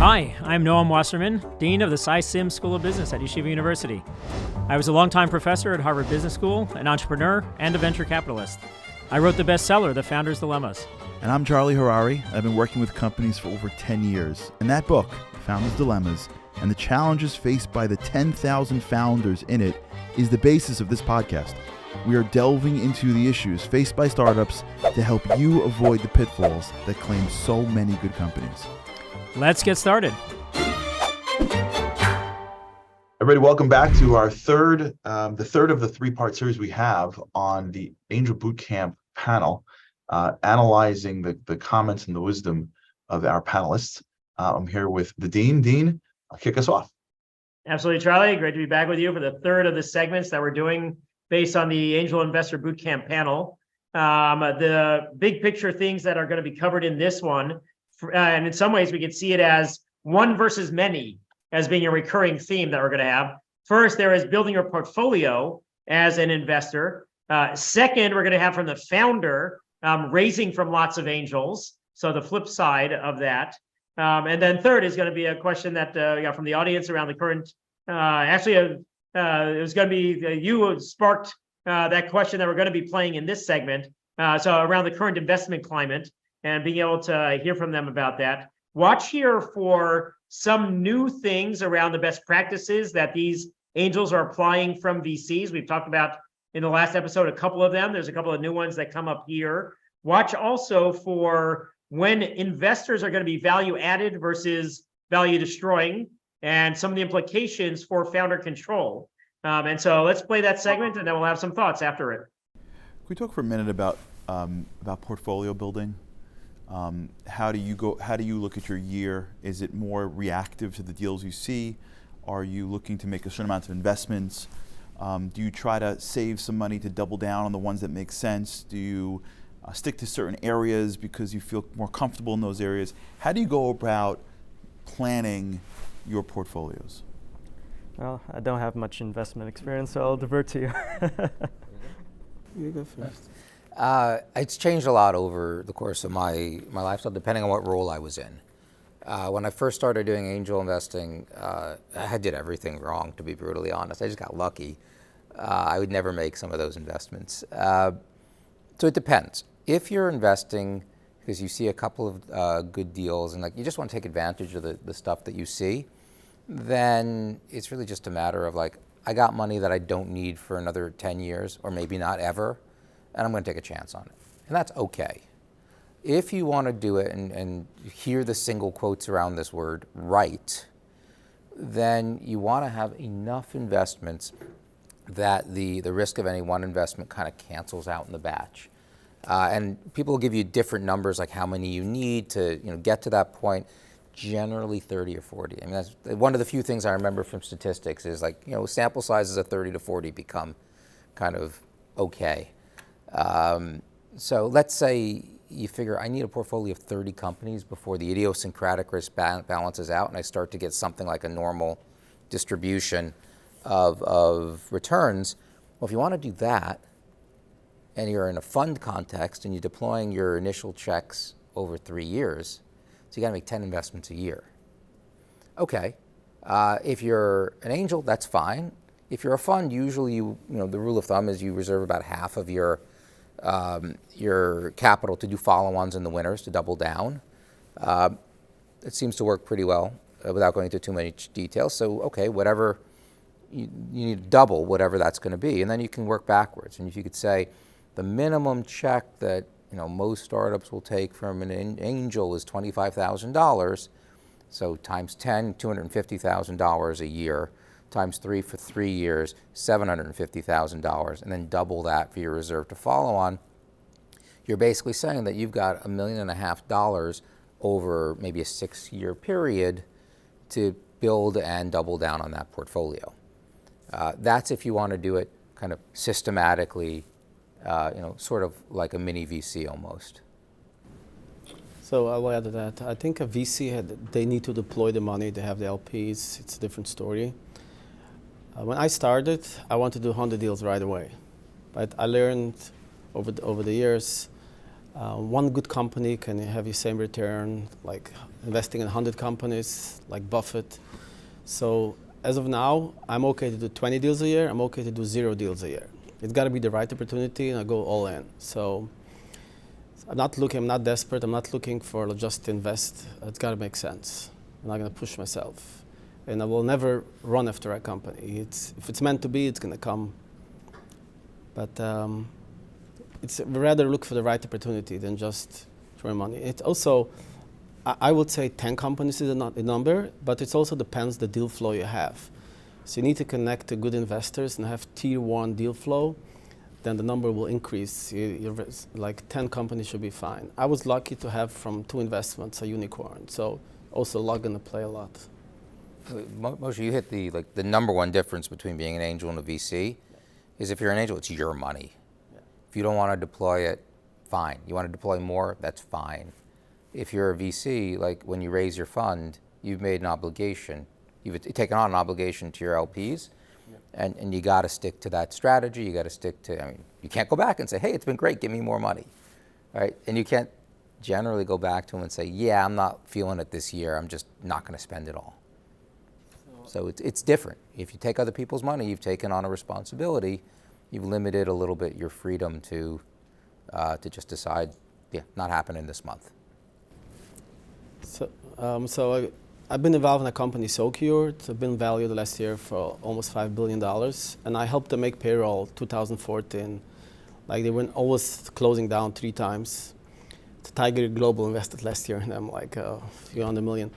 Hi, I'm Noam Wasserman, Dean of the SciSim School of Business at Yeshiva University. I was a longtime professor at Harvard Business School, an entrepreneur, and a venture capitalist. I wrote the bestseller, The Founder's Dilemmas. And I'm Charlie Harari. I've been working with companies for over 10 years. And that book, The Founder's Dilemmas, and the challenges faced by the 10,000 founders in it is the basis of this podcast. We are delving into the issues faced by startups to help you avoid the pitfalls that claim so many good companies. Let's get started. Everybody, welcome back to our third of the three-part series we have on the Angel Bootcamp panel, analyzing the comments and the wisdom of our panelists. I'm here with the Dean. Dean, kick us off. Absolutely, Charlie. Great to be back with you for the third of the segments that we're doing based on the Angel Investor Bootcamp panel. The big picture things that are going to be covered in this one, and in some ways we could see it as one versus many as being a recurring theme that we're going to have. First, there is building your portfolio as an investor. Second, we're going to have from the founder, raising from lots of angels. So the flip side of that. And then third is going to be a question that we got from the audience around the current, it was going to be, you who sparked that question that we're going to be playing in this segment. So around the current investment climate and being able to hear from them about that. Watch here for some new things around the best practices that these angels are applying from VCs. We've talked about in the last episode a couple of them. There's a couple of new ones that come up here. Watch also for when investors are going to be value added versus value destroying and some of the implications for founder control. And so let's play that segment and then we'll have some thoughts after it. Can we talk for a minute about portfolio building? How do you look at your year? Is it more reactive to the deals you see? Are you looking to make a certain amount of investments? Do you try to save some money to double down on the ones that make sense? Do you stick to certain areas because you feel more comfortable in those areas? How do you go about planning your portfolios? Well, I don't have much investment experience, so I'll divert to you. You go first. It's changed a lot over the course of my lifestyle, depending on what role I was in. When I first started doing angel investing, I did everything wrong, to be brutally honest. I just got lucky. I would never make some of those investments. So it depends. If you're investing because you see a couple of good deals and you just want to take advantage of the stuff that you see, then it's really just a matter of I got money that I don't need for another 10 years or maybe not ever, and I'm going to take a chance on it. And that's okay. If you want to do it and hear the single quotes around this word, right, then you want to have enough investments that the risk of any one investment kind of cancels out in the batch. And people will give you different numbers, like how many you need to get to that point. Generally 30 or 40. I mean, that's one of the few things I remember from statistics is sample sizes of 30 to 40 become kind of okay. So let's say you figure I need a portfolio of 30 companies before the idiosyncratic risk balances out and I start to get something like a normal distribution of returns. Well, if you want to do that and you're in a fund context and you're deploying your initial checks over 3 years, so you got to make 10 investments a year. Okay, if you're an angel, that's fine. If you're a fund, usually the rule of thumb is you reserve about half of your capital to do follow-ons in the winners to double down. It seems to work pretty well without going into too much detail. So okay, whatever you need to double whatever that's going to be, and then you can work backwards. And if you could say the minimum check that most startups will take from an angel is $25,000, so times 10, $250,000 a year, times 3 for 3 years, $750,000, and then double that for your reserve to follow on, you're basically saying that you've got $1.5 million over maybe a 6-year period to build and double down on that portfolio. That's if you want to do it kind of systematically, sort of like a mini VC almost. So I'll add to that. I think a VC, they need to deploy the money. They have the LPs. It's a different story. When I started, I wanted to do 100 deals right away. But I learned over the years, One good company can have the same return, like investing in 100 companies, like Buffett. So as of now, I'm okay to do 20 deals a year. I'm okay to do 0 deals a year. It's got to be the right opportunity, and I go all in. So I'm not desperate. I'm not looking for just to invest. It's got to make sense. I'm not going to push myself. And I will never run after a company. If it's meant to be, it's going to come. But it's rather look for the right opportunity than just throw money. It also, I would say 10 companies is a number, but it also depends the deal flow you have. So you need to connect to good investors and have tier 1 deal flow, then the number will increase. Like 10 companies should be fine. I was lucky to have from 2 investments a unicorn, so also luck gonna play a lot. Moshe, you hit the number one difference between being an angel and a VC is if you're an angel, it's your money. Yeah. If you don't want to deploy it, fine. You want to deploy more, that's fine. If you're a VC, like when you raise your fund, you've made an obligation. You've taken on an obligation to your LPs, and you got to stick to that strategy. You got to stick to, I mean, you can't go back and say, hey, it's been great, give me more money, right? And you can't generally go back to them and say, yeah, I'm not feeling it this year, I'm just not going to spend it all. So it's different. If you take other people's money, you've taken on a responsibility, you've limited a little bit your freedom to just decide, yeah, not happening this month. So I've been involved in a company, SoCure. It's been valued last year for almost $5 billion. And I helped them make payroll 2014. Like they were always closing down 3 times. Tiger Global invested last year in them like a few $100 million.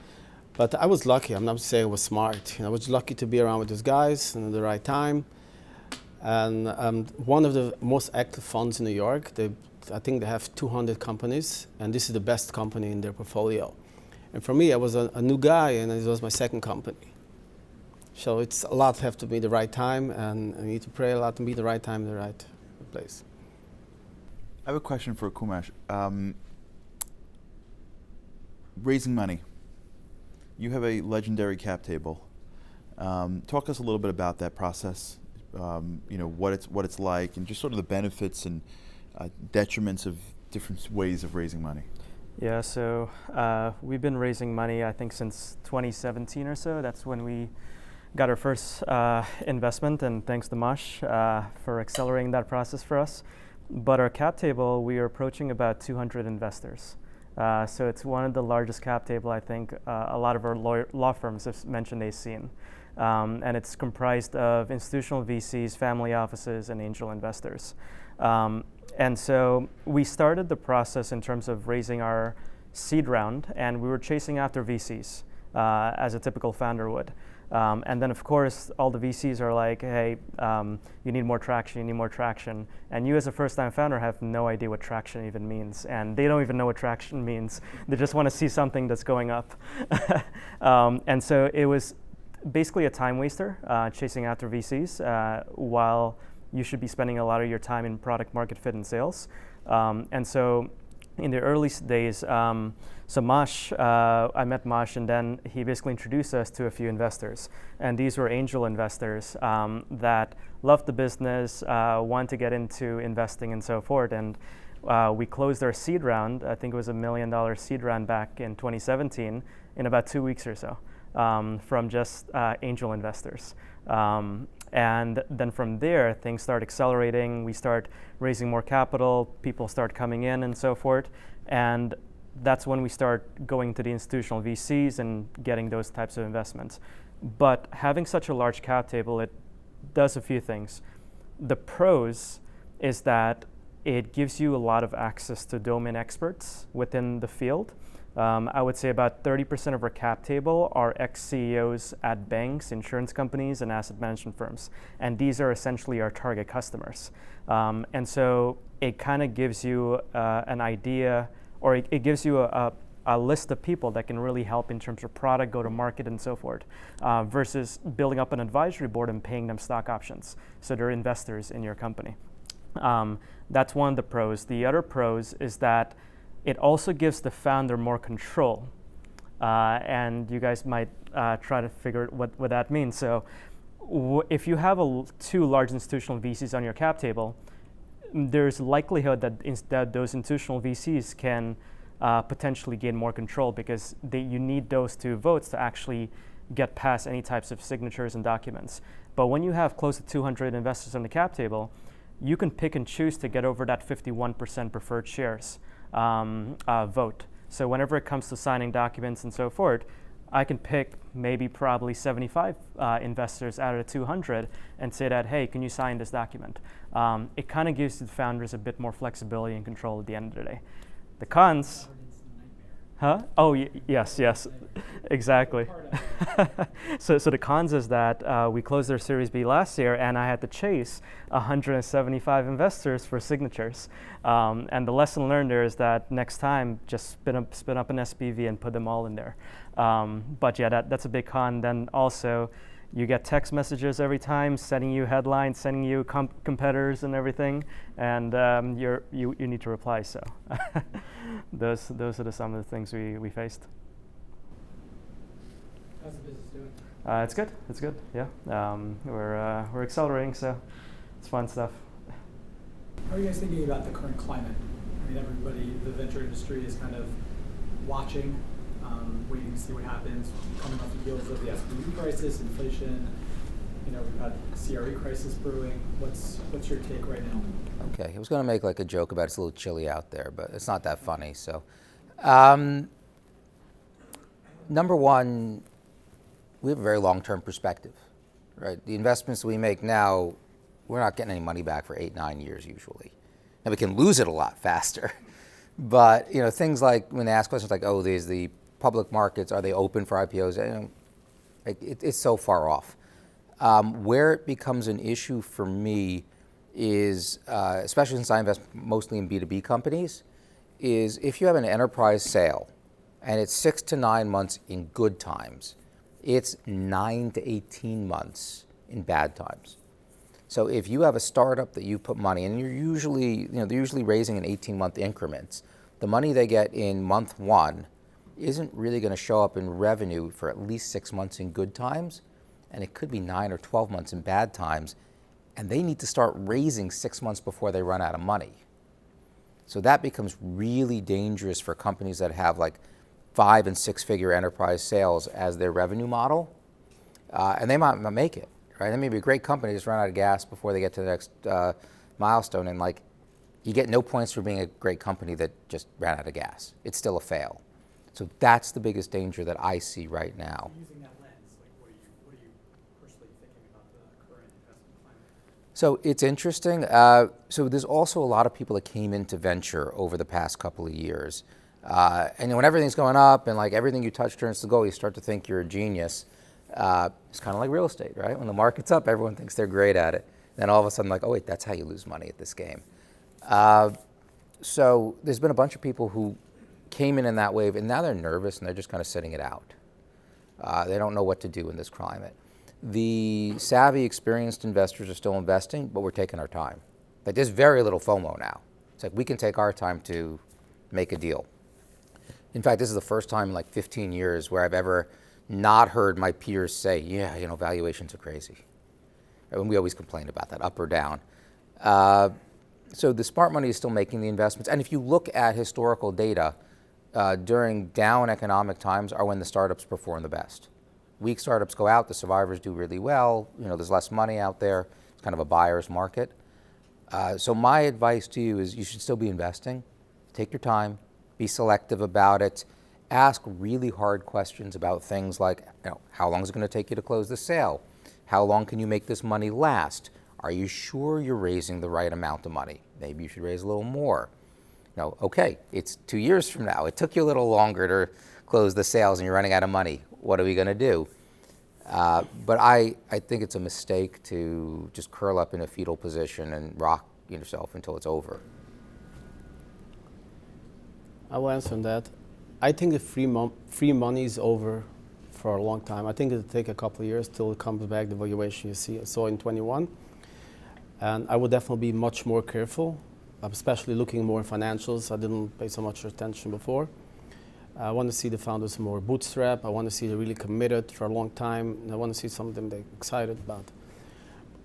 But I was lucky. I'm not saying I was smart. I was lucky to be around with those guys and at the right time. And one of the most active funds in New York, I think they have 200 companies, and this is the best company in their portfolio. And for me, I was a new guy, and it was my second company. So it's a lot have to be the right time, and I need to pray a lot to be the right time in the right place. I have a question for Kumash. Raising money. You have a legendary cap table. Talk us a little bit about that process. What it's like, and just sort of the benefits and detriments of different ways of raising money. Yeah, so we've been raising money, I think, since 2017 or so. That's when we got our first investment, and thanks to Mosh for accelerating that process for us. But our cap table, we are approaching about 200 investors. So it's one of the largest cap table I think a lot of our law firms have mentioned they've seen. And it's comprised of institutional VCs, family offices, and angel investors. And so we started the process in terms of raising our seed round, and we were chasing after VCs as a typical founder would. And then, of course, all the VCs are like, hey, you need more traction, you need more traction. And you as a first-time founder have no idea what traction even means. And they don't even know what traction means. They just want to see something that's going up. And so it was basically a time waster, chasing after VCs, while you should be spending a lot of your time in product market fit and sales. And so in the early days, so Mosh, I met Mosh, and then he basically introduced us to a few investors. And these were angel investors that loved the business, wanted to get into investing and so forth. And we closed our seed round, I think it was $1 million seed round back in 2017, in about 2 weeks or so, from just angel investors. And then from there, things start accelerating. We start raising more capital, people start coming in and so forth. And that's when we start going to the institutional VCs and getting those types of investments. But having such a large cap table, it does a few things. The pros is that it gives you a lot of access to domain experts within the field. I would say about 30% of our cap table are ex-CEOs at banks, insurance companies, and asset management firms. And these are essentially our target customers. And so it kind of gives you an idea, or it gives you a list of people that can really help in terms of product, go-to-market, and so forth, versus building up an advisory board and paying them stock options. So they're investors in your company. That's one of the pros. The other pros is that it also gives the founder more control. And you guys might try to figure what that means. So if you have 2 large institutional VCs on your cap table, there's likelihood that those institutional VCs can potentially gain more control, because you need those 2 votes to actually get past any types of signatures and documents. But when you have close to 200 investors on the cap table, you can pick and choose to get over that 51% preferred shares vote. So whenever it comes to signing documents and so forth, I can pick probably 75 investors out of the 200 and say that, hey, can you sign this document? It kind of gives the founders a bit more flexibility and control at the end of the day. The cons, huh? Oh, yes, exactly. So the cons is that we closed our Series B last year, and I had to chase 175 investors for signatures. And the lesson learned there is that next time, just spin up an SPV and put them all in there. But yeah, that's a big con. Then also, you get text messages every time, sending you headlines, sending you competitors and everything, and you need to reply. So those are some of the things we faced. How's the business doing? It's good. Yeah, we're accelerating, so it's fun stuff. How are you guys thinking about the current climate? I mean, everybody, the venture industry is kind of watching, waiting to see what happens, coming off the heels of the S3E5 crisis, inflation. We've got CRE crisis brewing. What's your take right now? Okay, I was going to make like a joke about it's a little chilly out there, but it's not that funny. So, number one, we have a very long-term perspective, right? The investments we make now, we're not getting any money back for 8-9 years usually. Now we can lose it a lot faster, but things like when they ask questions like, "Oh, there's the public markets, are they open for IPOs?" It's so far off. Where it becomes an issue for me is, especially since I invest mostly in B2B companies, is if you have an enterprise sale and it's 6 to 9 months in good times, it's 9 to 18 months in bad times. So if you have a startup that you put money in, and they're usually raising in 18-month increments, the money they get in month 1 isn't really going to show up in revenue for at least 6 months in good times, and it could be 9 or 12 months in bad times, and they need to start raising 6 months before they run out of money. So that becomes really dangerous for companies that have like 5- and 6-figure enterprise sales as their revenue model, and they might not make it, right? They may be a great company, just run out of gas before they get to the next milestone, and you get no points for being a great company that just ran out of gas. It's still a fail. So that's the biggest danger that I see right now. Using that lens, what are you personally thinking about the current investment climate? So it's interesting. So there's also a lot of people that came into venture over the past couple of years. And when everything's going up and everything you touch turns to gold, you start to think you're a genius. It's kind of like real estate, right? When the market's up, everyone thinks they're great at it. Then all of a sudden, oh wait, that's how you lose money at this game. So there's been a bunch of people who came in that wave, and now they're nervous and they're just kind of sitting it out. They don't know what to do in this climate. The savvy, experienced investors are still investing, but we're taking our time. There's very little FOMO now. It's we can take our time to make a deal. In fact, this is the first time in 15 years where I've ever not heard my peers say, yeah, valuations are crazy. And we always complain about that, up or down. So the smart money is still making the investments. And if you look at historical data, during down economic times are when the startups perform the best. Weak startups go out, the survivors do really well. There's less money out there. It's kind of a buyer's market. So my advice to you is you should still be investing. Take your time, be selective about it. Ask really hard questions about things like, how long is it going to take you to close the sale? How long can you make this money last? Are you sure you're raising the right amount of money? Maybe you should raise a little more. Okay, it's 2 years from now. It took you a little longer to close the sales and you're running out of money. What are we going to do? But I think it's a mistake to just curl up in a fetal position and rock yourself until it's over. I will answer on that. I think the free money is over for a long time. I think it'll take a couple of years till it comes back, the valuation you saw in 21. And I would definitely be much more careful, especially looking more at financials. I didn't pay so much attention before. I want to see the founders more bootstrap. I want to see they're really committed for a long time. And I want to see some of them they're excited about.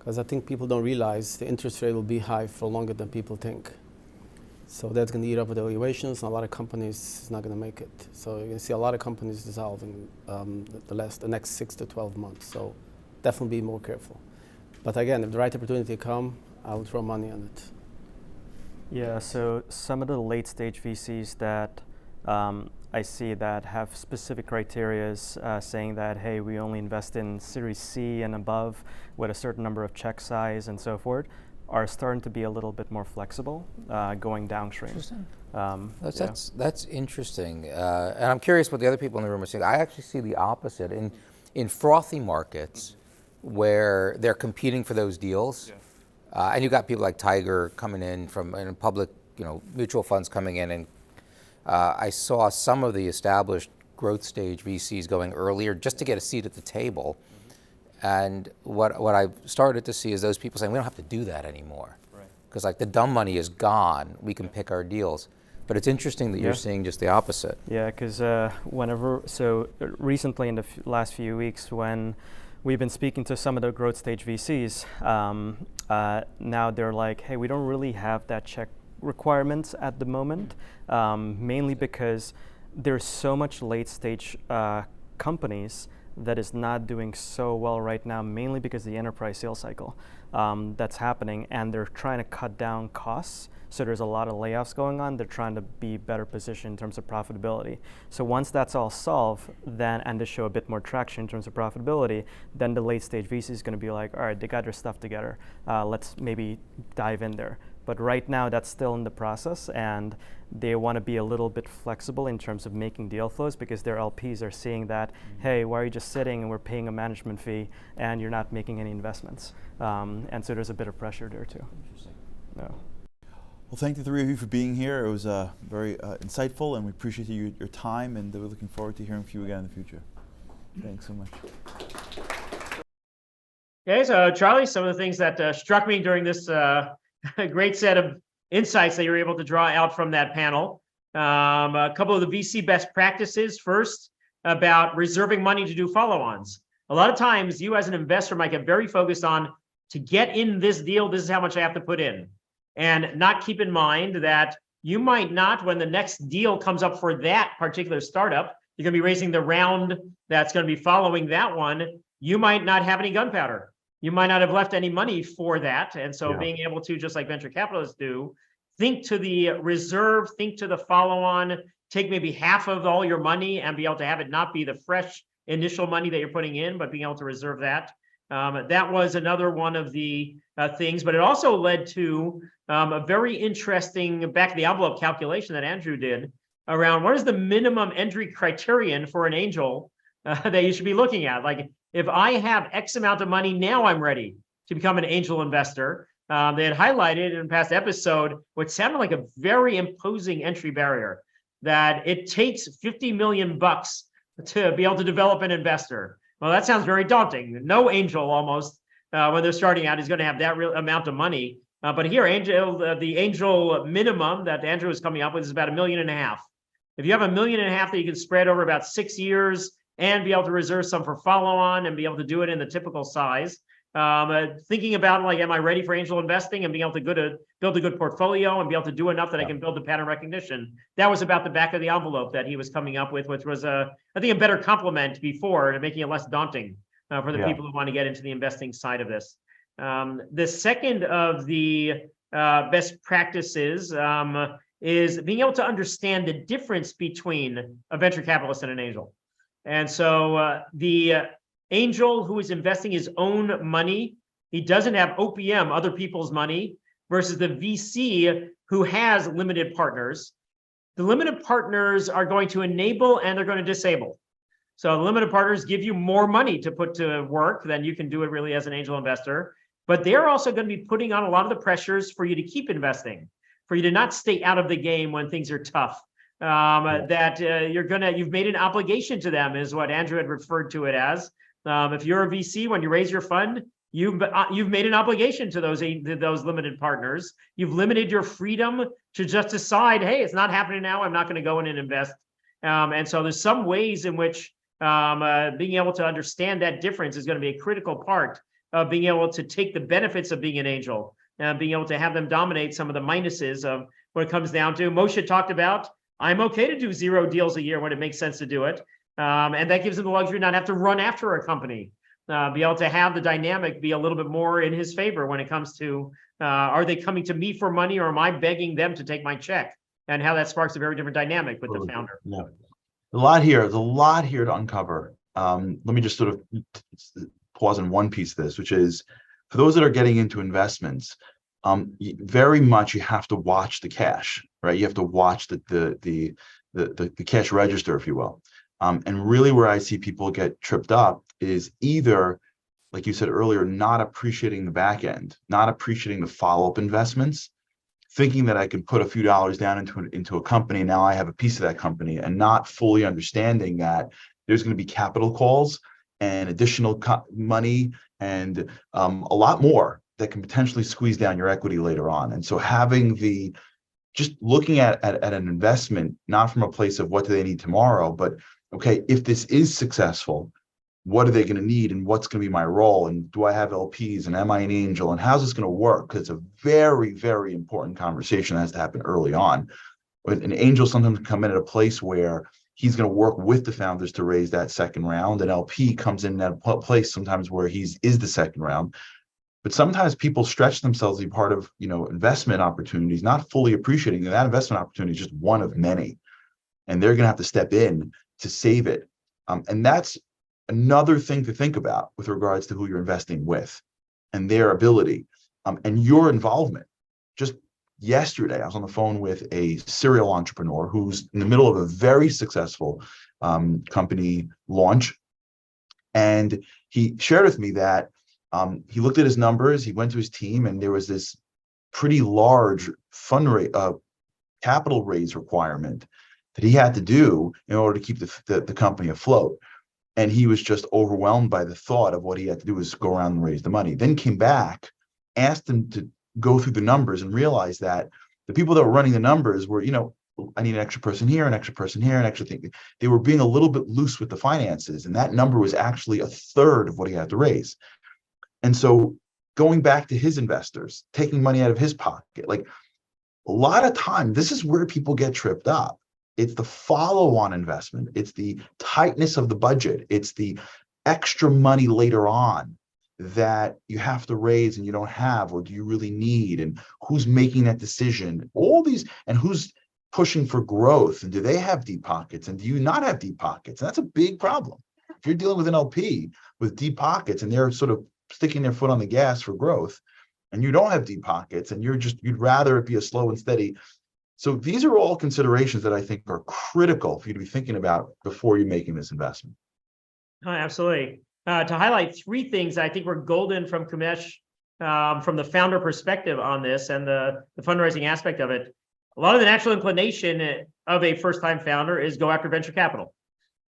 because I think people don't realize the interest rate will be high for longer than people think. So that's going to eat up the valuations, and a lot of companies is not going to make it. So you're going to see a lot of companies dissolving the next 6 to 12 months. So definitely be more careful. But again, if the right opportunity come, I will throw money on it. Yeah, so some of the late stage VCs that I see that have specific criteria saying that, hey, we only invest in Series C and above with a certain number of check size and so forth, are starting to be a little bit more flexible going downstream. Interesting. Yeah. That's interesting. And I'm curious what the other people in the room are saying. I actually see the opposite. In frothy markets where they're competing for those deals, and you've got people like Tiger coming in from public, mutual funds coming in, and I saw some of the established growth stage VCs going earlier just to get a seat at the table. And what I've started to see is those people saying, we don't have to do that anymore. Because like the dumb money is gone, we can pick our deals. But it's interesting that you're seeing just the opposite. Yeah, because recently in the last few weeks when we've been speaking to some of the growth stage VCs, now they're like, hey, we don't really have that check requirements at the moment, mainly because there's so much late stage companies that is not doing so well right now, mainly because of the enterprise sales cycle that's happening, and they're trying to cut down costs. So there's a lot of layoffs going on. They're trying to be better positioned in terms of profitability. So once that's all solved, then and to show a bit more traction in terms of profitability, then the late stage VC is going to be like, all right, they got their stuff together. Let's maybe dive in there. But right now, that's still in the process, and they want to be a little bit flexible in terms of making deal flows because their LPs are seeing that, hey, why are you just sitting and we're paying a management fee and you're not making any investments? And so there's a bit of pressure there too. Interesting. Yeah. Well, thank the three of you for being here. It was very insightful, and we appreciate your time, and we're looking forward to hearing from you again in the future. Thanks so much. Okay, so Charlie, some of the things that struck me during this great set of insights that you were able to draw out from that panel. A couple of the VC best practices. First, about reserving money to do follow-ons. A lot of times you as an investor might get very focused on, to get in this deal, this is how much I have to put in. And not keep in mind that you might not, when the next deal comes up for that particular startup, you're going to be raising the round that's going to be following that one. You might not have any gunpowder. You might not have left any money for that. And so being able to, just like venture capitalists do, think to the reserve, think to the follow-on, take maybe half of all your money and be able to have it not be the fresh initial money that you're putting in, but being able to reserve that. That was another one of the things, but it also led to a very interesting back of the envelope calculation that Andrew did around what is the minimum entry criterion for an angel that you should be looking at. Like, if I have X amount of money, now I'm ready to become an angel investor. They had highlighted in a past episode what sounded like a very imposing entry barrier, that it takes 50 million bucks to be able to develop an investor. Well, that sounds very daunting. No angel almost, when they're starting out, is going to have that real amount of money. But here, the angel minimum that Andrew is coming up with is about $1.5 million. If you have $1.5 million that you can spread over about 6 years and be able to reserve some for follow-on and be able to do it in the typical size, thinking about, like, am I ready for angel investing and being able to build a good portfolio and be able to do enough that I can build the pattern recognition. That was about the back of the envelope that he was coming up with, which was I think a better complement before, and making it less daunting for the people who want to get into the investing side of this. The second of the best practices is being able to understand the difference between a venture capitalist and an angel. And so the angel who is investing his own money, he doesn't have OPM, other people's money, versus the VC who has limited partners. The limited partners are going to enable and they're going to disable. So the limited partners give you more money to put to work than you can do it really as an angel investor. But they're also going to be putting on a lot of the pressures for you to keep investing, for you to not stay out of the game when things are tough. You've made an obligation to them, is what Andrew had referred to it as. If you're a VC, when you raise your fund, you've made an obligation to those limited partners. You've limited your freedom to just decide, hey, it's not happening now, I'm not going to go in and invest. And so there's some ways in which being able to understand that difference is going to be a critical part of being able to take the benefits of being an angel and being able to have them dominate some of the minuses of what it comes down to. Moshe talked about, I'm okay to do 0 deals a year when it makes sense to do it. And that gives him the luxury not have to run after a company, be able to have the dynamic be a little bit more in his favor when it comes to, are they coming to me for money or am I begging them to take my check? And how that sparks a very different dynamic with the founder. Yeah. There's a lot here to uncover. Let me just sort of pause on one piece of this, which is for those that are getting into investments, very much you have to watch the cash, right? You have to watch the cash register, if you will. And really where I see people get tripped up is either, like you said earlier, not appreciating the back end, not appreciating the follow-up investments, thinking that I can put a few dollars down into a company, now I have a piece of that company, and not fully understanding that there's going to be capital calls and additional money and a lot more that can potentially squeeze down your equity later on. And so having just looking at an investment, not from a place of what do they need tomorrow, but okay, if this is successful, what are they going to need and what's going to be my role? And do I have LPs and am I an angel? And how's this going to work? Because it's a very, very important conversation that has to happen early on. An angel sometimes can come in at a place where he's going to work with the founders to raise that second round. An LP comes in at a place sometimes where is the second round. But sometimes people stretch themselves to be part of, investment opportunities, not fully appreciating that investment opportunity is just one of many. And they're going to have to step in to save it. And that's another thing to think about with regards to who you're investing with and their ability and your involvement. Just yesterday, I was on the phone with a serial entrepreneur who's in the middle of a very successful company launch. And he shared with me that he looked at his numbers, he went to his team, and there was this pretty large capital raise requirement that he had to do in order to keep the company afloat. And he was just overwhelmed by the thought of what he had to do was go around and raise the money. Then came back, asked him to go through the numbers and realized that the people that were running the numbers were, I need an extra person here, an extra person here, an extra thing. They were being a little bit loose with the finances. And that number was actually a third of what he had to raise. And so going back to his investors, taking money out of his pocket, like a lot of time, this is where people get tripped up. It's the follow-on investment. It's the tightness of the budget. It's the extra money later on that you have to raise and you don't have, or do you really need? And who's making that decision? All these, and who's pushing for growth? And do they have deep pockets? And do you not have deep pockets? And that's a big problem. If you're dealing with an LP with deep pockets and they're sort of sticking their foot on the gas for growth, and you don't have deep pockets, and you'd rather it be a slow and steady. So these are all considerations that I think are critical for you to be thinking about before you're making this investment. Oh, absolutely. To highlight 3 things I think were golden from Kamesh, from the founder perspective on this and the fundraising aspect of it. A lot of the natural inclination of a first-time founder is go after venture capital.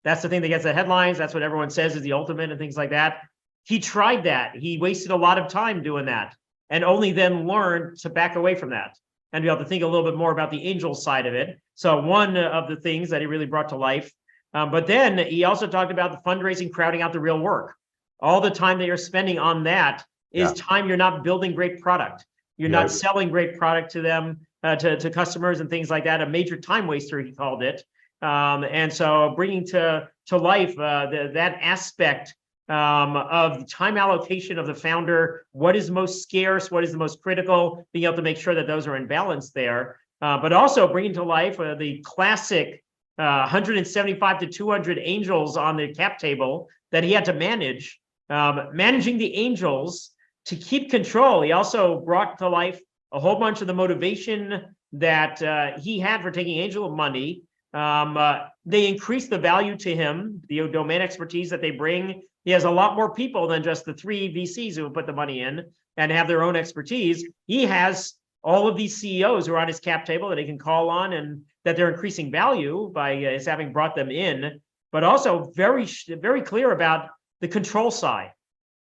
That's the thing that gets the headlines. That's what everyone says is the ultimate and things like that. He tried that. He wasted a lot of time doing that and only then learned to back away from that and be able to think a little bit more about the angel side of it. So one of the things that he really brought to life. But then he also talked about the fundraising crowding out the real work. All the time that you're spending on that is time you're not building great product. You're not selling great product to them, to customers and things like that. A major time waster, he called it. And so bringing to life that aspect of the time allocation of the founder, what is most scarce, what is the most critical, being able to make sure that those are in balance there, but also bringing to life the classic 175 to 200 angels on the cap table that he had to manage, managing the angels to keep control. He also brought to life a whole bunch of the motivation that he had for taking angel money. They increased the value to him, the domain expertise that they bring. He has a lot more people than just the 3 VCs who put the money in and have their own expertise. He has all of these CEOs who are on his cap table that he can call on and that they're increasing value by his having brought them in, but also very, very clear about the control side,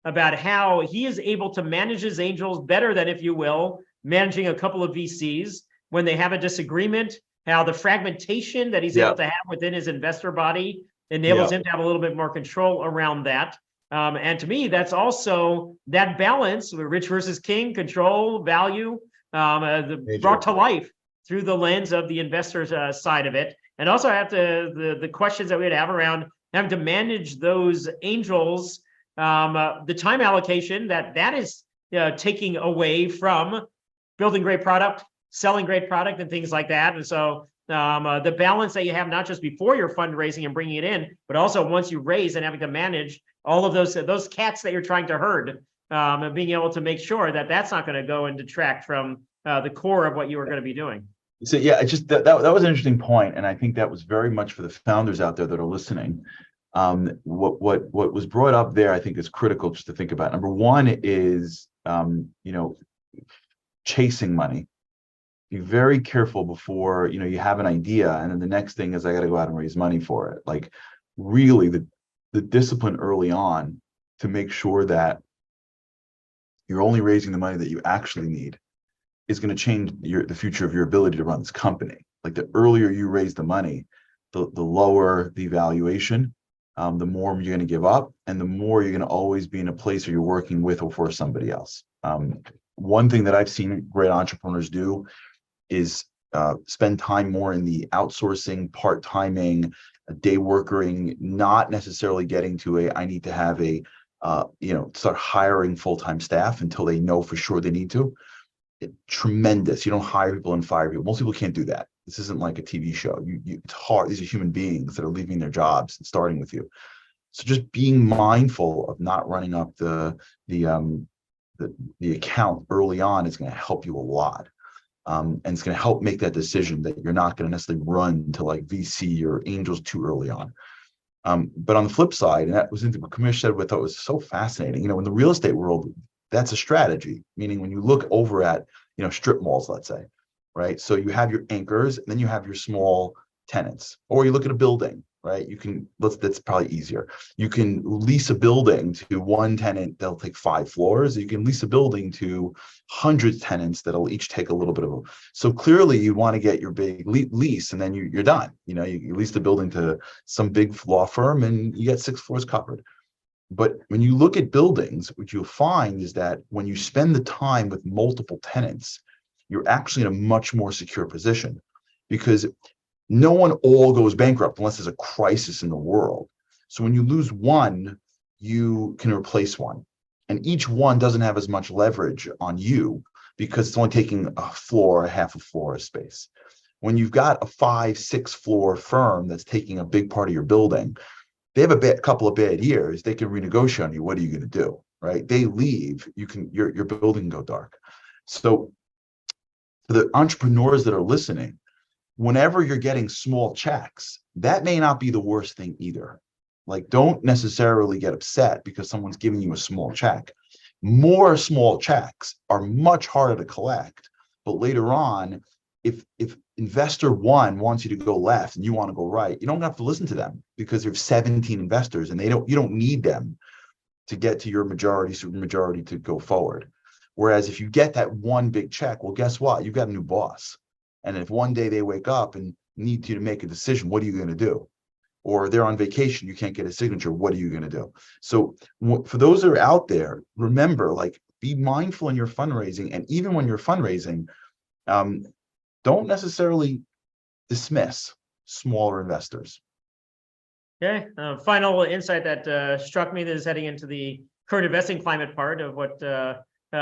about how he is able to manage his angels better than, if you will, managing a couple of VCs when they have a disagreement, how the fragmentation that he's able to have within his investor body enables him to have a little bit more control around that. And to me, that's also that balance, rich versus king, control, value, brought to life through the lens of the investor's side of it. And also I have to, the questions that we would have around having to manage those angels, the time allocation that is taking away from building great product, selling great product, and things like that. And so the balance that you have, not just before you're fundraising and bringing it in, but also once you raise and having to manage all of those cats that you're trying to herd, and being able to make sure that that's not going to go and detract from the core of what you are going to be doing. So yeah, it's just that was an interesting point, and I think that was very much for the founders out there that are listening. What was brought up there, I think, is critical just to think about. Number one is chasing money. Be very careful before you have an idea, and then the next thing is I got to go out and raise money for it. Like really, the discipline early on to make sure that you're only raising the money that you actually need is going to change the future of your ability to run this company. Like the earlier you raise the money, the lower the valuation, the more you're going to give up, and the more you're going to always be in a place where you're working with or for somebody else. One thing that I've seen great entrepreneurs do is spend time more in the outsourcing, part-timing, day workering, not necessarily getting to I need to have start hiring full-time staff until they know for sure they need to. Tremendous. You don't hire people and fire people. Most people can't do that. This isn't like a TV show. It's hard. These are human beings that are leaving their jobs and starting with you. So just being mindful of not running up the account early on is going to help you a lot. And it's going to help make that decision that you're not going to necessarily run to like VC or angels too early on. But on the flip side, and that was what Kamish said, what I thought was so fascinating, in the real estate world, that's a strategy, meaning when you look over at, strip malls, let's say, right? So you have your anchors, and then you have your small tenants, or you look at a building, right? That's probably easier. You can lease a building to one tenant that'll take 5 floors. You can lease a building to 100 tenants that'll each take a little bit of so clearly you want to get your big lease, and then you're done. You lease the building to some big law firm and you get 6 floors covered. But when you look at buildings, what you'll find is that when you spend the time with multiple tenants, you're actually in a much more secure position, because no one all goes bankrupt unless there's a crisis in the world. So when you lose one, you can replace one. And each one doesn't have as much leverage on you because it's only taking a floor, a half a floor of space. When you've got a 5-6 floor firm that's taking a big part of your building, they have a couple of bad years, they can renegotiate on you. What are you going to do, right? They leave, your building can go dark. So for the entrepreneurs that are listening, whenever you're getting small checks, that may not be the worst thing either. Like, don't necessarily get upset because someone's giving you a small check. More small checks are much harder to collect, but later on, if investor 1 wants you to go left and you want to go right, you don't have to listen to them because there's 17 investors and you don't need them to get to your majority to go forward. Whereas if you get that one big check, well, guess what? You've got a new boss. And if one day they wake up and need you to make a decision, what are you going to do? Or they're on vacation, you can't get a signature, what are you going to do? So for those that are out there, remember, be mindful in your fundraising. And even when you're fundraising, don't necessarily dismiss smaller investors. Okay. Final insight that struck me that is heading into the current investing climate part of what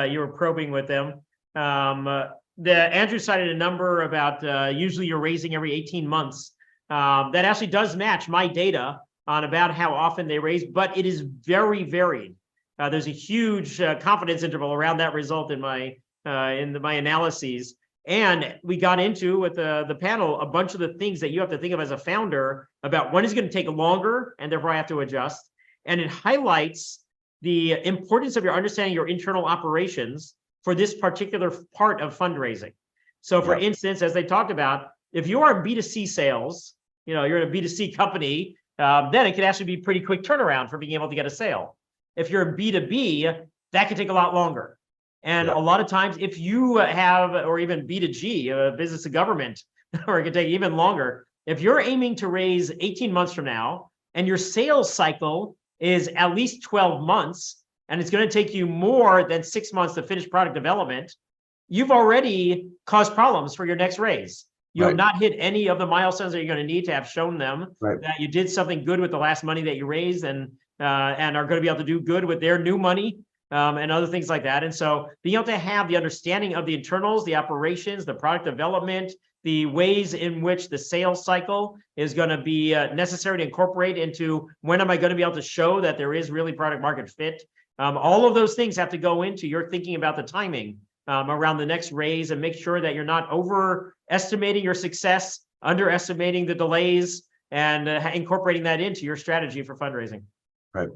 you were probing with them. Andrew cited a number about usually you're raising every 18 months. That actually does match my data on about how often they raise, but it is very varied. There's a huge confidence interval around that result in my analyses. And we got into with the panel a bunch of the things that you have to think of as a founder about when is going to take longer and therefore I have to adjust. And it highlights the importance of your understanding your internal operations for this particular part of fundraising. So for instance, as they talked about, if you are in B2C sales, you're in a B2C company, then it can actually be pretty quick turnaround for being able to get a sale. If you're in B2B, that can take a lot longer. And a lot of times, if you have, or even B2G, business to government, or it can take even longer. If you're aiming to raise 18 months from now, and your sales cycle is at least 12 months, and it's going to take you more than 6 months to finish product development, you've already caused problems for your next raise. You have not hit any of the milestones that you're going to need to have shown them that you did something good with the last money that you raised, and are going to be able to do good with their new money, and other things like that. And so being able to have the understanding of the internals, the operations, the product development, the ways in which the sales cycle is going to be necessary to incorporate into when am I going to be able to show that there is really product market fit. All of those things have to go into your thinking about the timing around the next raise, and make sure that you're not overestimating your success, underestimating the delays, and incorporating that into your strategy for fundraising. Right.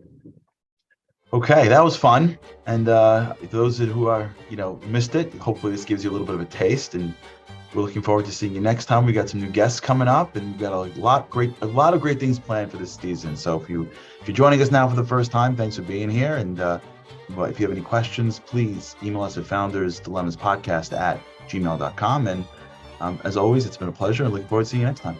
Okay, that was fun. And those who are, missed it, hopefully this gives you a little bit of a taste, and we're looking forward to seeing you next time. We got some new guests coming up, and we've got a lot of great things planned for this season. So if you're joining us now for the first time, thanks for being here. And if you have any questions, please email us at foundersdilemmaspodcast@gmail.com. And as always, it's been a pleasure, and looking forward to seeing you next time.